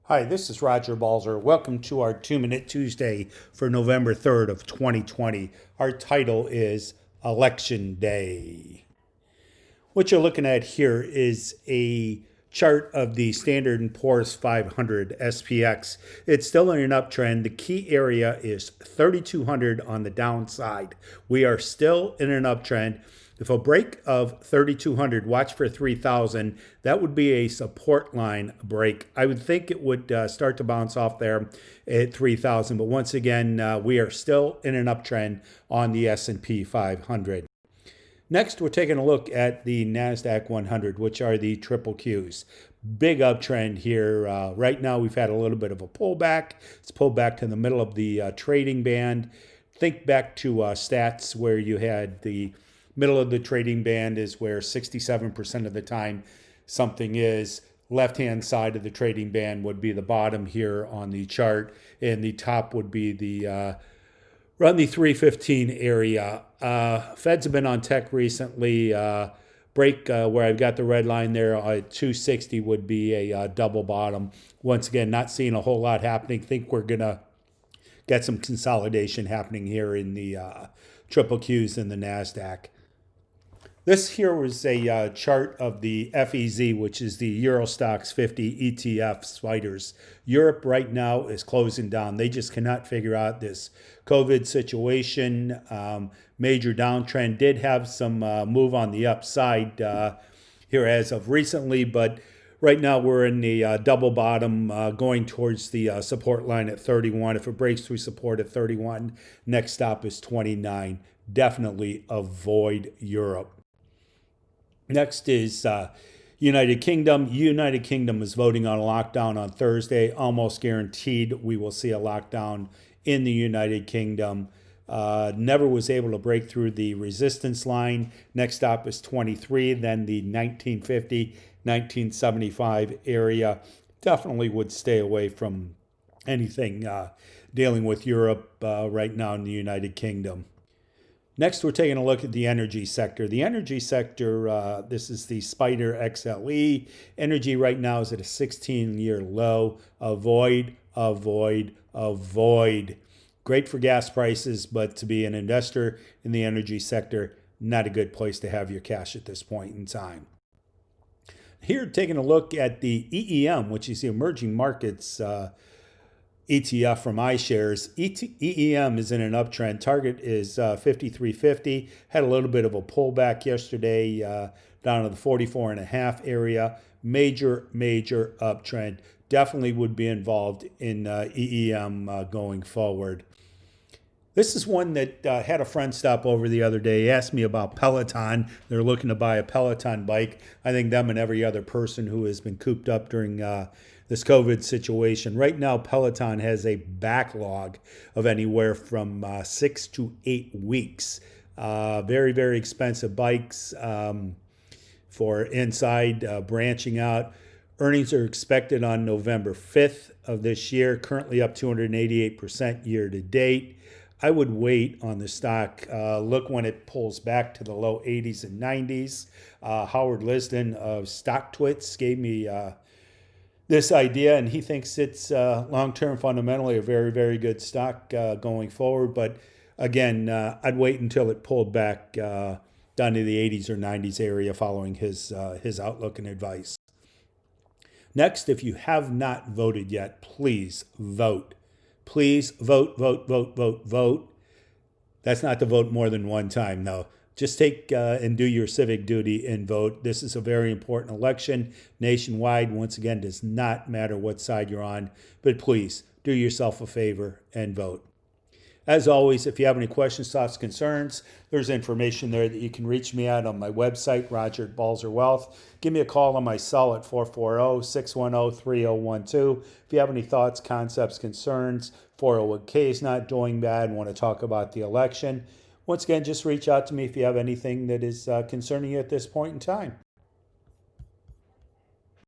Hi, this is Roger Balzer. Welcome to our 2-Minute Tuesday for November 3rd of 2020. Our title is Election Day. What you're looking at here is a chart of the Standard & Poor's 500 SPX. It's still in an uptrend. The key area is 3,200 on the downside. We are still in an uptrend. If a break of 3,200, watch for 3,000. That would be a support line break. I would think it would start to bounce off there at 3,000. But once again, we are still in an uptrend on the S&P 500. Next, we're taking a look at the NASDAQ 100, which are the triple Qs. Big uptrend here. Right now, we've had a little bit of a pullback. It's pulled back to the middle of the trading band. Think back to stats where you had the middle of the trading band is where 67% of the time something is. Left-hand side of the trading band would be the bottom here on the chart, and the top would be the around the 315 area. Feds have been on tech recently. Break where I've got the red line there at 260 would be a double bottom. Once again, not seeing a whole lot happening. Think we're going to get some consolidation happening here in the triple Qs in the NASDAQ. This here was a chart of the FEZ, which is the Eurostoxx 50 ETF spiders. Europe right now is closing down. They just cannot figure out this COVID situation. Major downtrend. Did have some move on the upside here as of recently, but right now we're in the double bottom going towards the support line at 31. If it breaks through support at 31, next stop is 29. Definitely avoid Europe. Next is United Kingdom. United Kingdom is voting on a lockdown on Thursday. Almost guaranteed we will see a lockdown in the United Kingdom. Never was able to break through the resistance line. Next stop is 23, then the 1950, 1975 area. Definitely would stay away from anything dealing with Europe right now in the United Kingdom. Next, we're taking a look at the energy sector. The energy sector, this is the Spider XLE. Energy right now is at a 16-year low. Avoid, avoid, avoid. Great for gas prices, but to be an investor in the energy sector, not a good place to have your cash at this point in time. Here, taking a look at the EEM, which is the Emerging Markets ETF from iShares. EEM is in an uptrend. Target is 53.50. Had a little bit of a pullback yesterday down to the 44.5 area. Major uptrend. Definitely would be involved in EEM going forward. This is one that had a friend stop over the other day. He asked me about Peloton. They're looking to buy a Peloton bike. I think them and every other person who has been cooped up during this COVID situation. Right now, Peloton has a backlog of anywhere from 6 to 8 weeks. Very expensive bikes for inside branching out. Earnings are expected on November 5th of this year, currently up 288% year to date. I would wait on the stock. Look when it pulls back to the low 80s and 90s. Howard Lisden of StockTwits gave me this idea, and he thinks it's long-term fundamentally a very good stock going forward. But again, I'd wait until it pulled back down to the 80s or 90s area following his outlook and advice. Next, if you have not voted yet, please vote. Please vote. That's not to vote more than one time, though. Just take and do your civic duty and vote. This is a very important election nationwide. Once again, does not matter what side you're on, but please do yourself a favor and vote. As always, if you have any questions, thoughts, concerns, there's information there that you can reach me at on my website, Roger at Balzer Wealth. Give me a call on my cell at 440-610-3012. If you have any thoughts, concepts, concerns, 401k is not doing bad, want to talk about the election. Once again, just reach out to me if you have anything that is concerning you at this point in time.